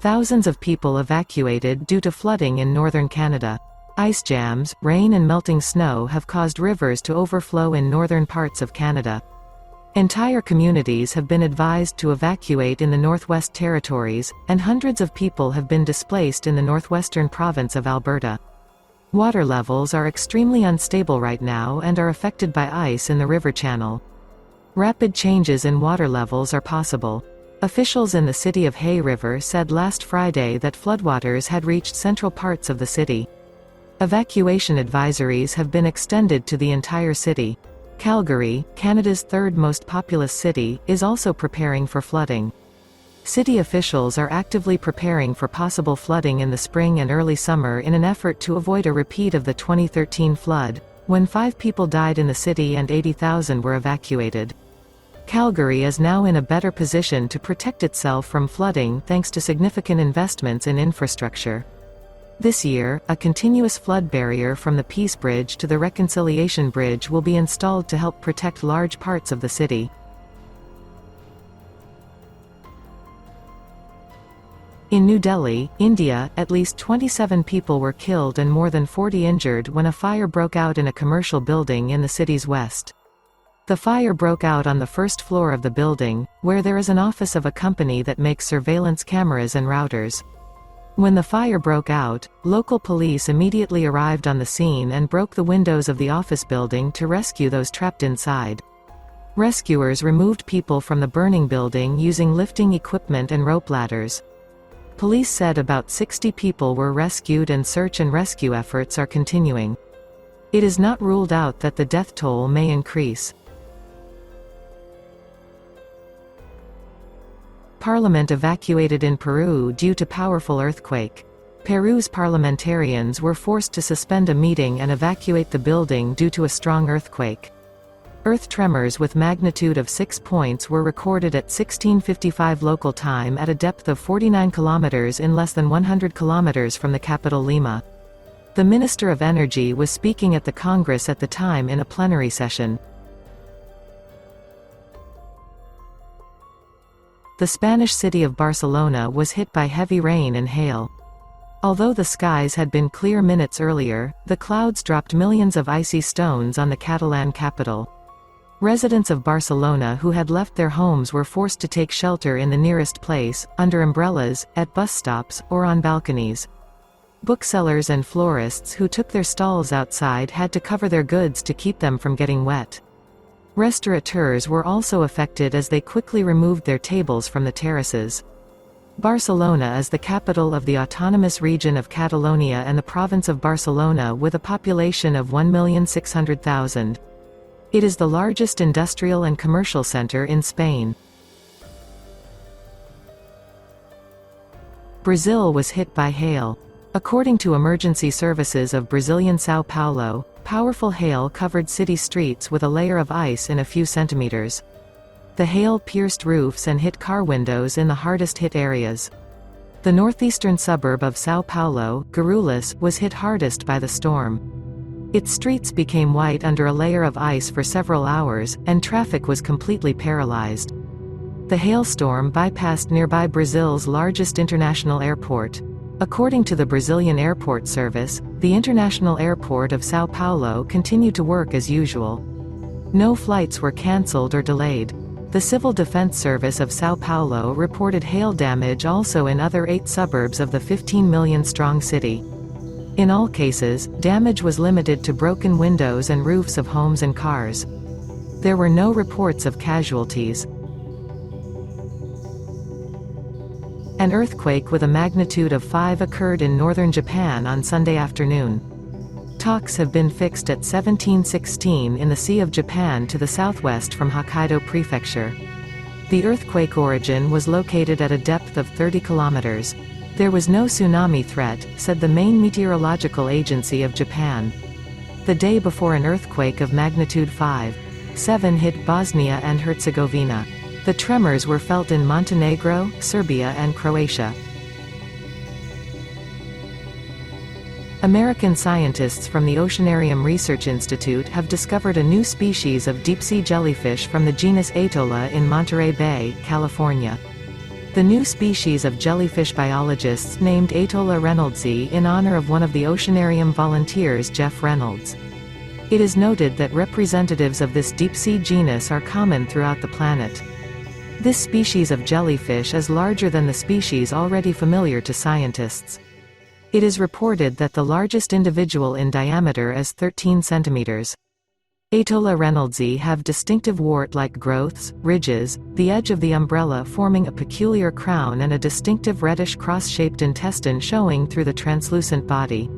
Thousands of people evacuated due to flooding in northern Canada. Ice jams, rain and melting snow have caused rivers to overflow in northern parts of Canada. Entire communities have been advised to evacuate in the Northwest Territories, and hundreds of people have been displaced in the northwestern province of Alberta. Water levels are extremely unstable right now and are affected by ice in the river channel. Rapid changes in water levels are possible. Officials in the city of Hay River said last Friday that floodwaters had reached central parts of the city. Evacuation advisories have been extended to the entire city. Calgary, Canada's third most populous city, is also preparing for flooding. City officials are actively preparing for possible flooding in the spring and early summer in an effort to avoid a repeat of the 2013 flood, when 5 people died in the city and 80,000 were evacuated. Calgary is now in a better position to protect itself from flooding thanks to significant investments in infrastructure. This year, a continuous flood barrier from the Peace Bridge to the Reconciliation Bridge will be installed to help protect large parts of the city. In New Delhi, India, at least 27 people were killed and more than 40 injured when a fire broke out in a commercial building in the city's west. The fire broke out on the first floor of the building, where there is an office of a company that makes surveillance cameras and routers. When the fire broke out, local police immediately arrived on the scene and broke the windows of the office building to rescue those trapped inside. Rescuers removed people from the burning building using lifting equipment and rope ladders. Police said about 60 people were rescued and search and rescue efforts are continuing. It is not ruled out that the death toll may increase. Parliament evacuated in Peru due to powerful earthquake. Peru's parliamentarians were forced to suspend a meeting and evacuate the building due to a strong earthquake. Earth tremors with magnitude of 6 points were recorded at 16:55 local time at a depth of 49 kilometers in less than 100 kilometers from the capital Lima. The Minister of Energy was speaking at the Congress at the time in a plenary session. The Spanish city of Barcelona was hit by heavy rain and hail. Although the skies had been clear minutes earlier, the clouds dropped millions of icy stones on the Catalan capital. Residents of Barcelona who had left their homes were forced to take shelter in the nearest place, under umbrellas, at bus stops, or on balconies. Booksellers and florists who took their stalls outside had to cover their goods to keep them from getting wet. Restaurateurs were also affected as they quickly removed their tables from the terraces. Barcelona is the capital of the autonomous region of Catalonia and the province of Barcelona with a population of 1,600,000. It is the largest industrial and commercial center in Spain. Brazil was hit by hail. According to emergency services of Brazilian São Paulo, powerful hail covered city streets with a layer of ice in a few centimeters. The hail pierced roofs and hit car windows in the hardest hit areas. The northeastern suburb of São Paulo, Guarulhos, was hit hardest by the storm. Its streets became white under a layer of ice for several hours, and traffic was completely paralyzed. The hailstorm bypassed nearby Brazil's largest international airport. According to the Brazilian Airport Service, the international airport of São Paulo continued to work as usual. No flights were cancelled or delayed. The Civil Defense Service of São Paulo reported hail damage also in other 8 suburbs of the 15 million-strong city. In all cases, damage was limited to broken windows and roofs of homes and cars. There were no reports of casualties. An earthquake with a magnitude of 5 occurred in northern Japan on Sunday afternoon. Talks have been fixed at 1716 in the Sea of Japan to the southwest from Hokkaido Prefecture. The earthquake origin was located at a depth of 30 kilometers. There was no tsunami threat, said the main meteorological agency of Japan. The day before an earthquake of magnitude 5.7 hit Bosnia and Herzegovina. The tremors were felt in Montenegro, Serbia and Croatia. American scientists from the Oceanarium Research Institute have discovered a new species of deep-sea jellyfish from the genus Atola in Monterey Bay, California. The new species of jellyfish biologists named Atola reynoldsi in honor of one of the Oceanarium volunteers, Jeff Reynolds. It is noted that representatives of this deep-sea genus are common throughout the planet. This species of jellyfish is larger than the species already familiar to scientists. It is reported that the largest individual in diameter is 13 centimeters. Atola reynoldsi have distinctive wart-like growths, ridges, the edge of the umbrella forming a peculiar crown and a distinctive reddish cross-shaped intestine showing through the translucent body.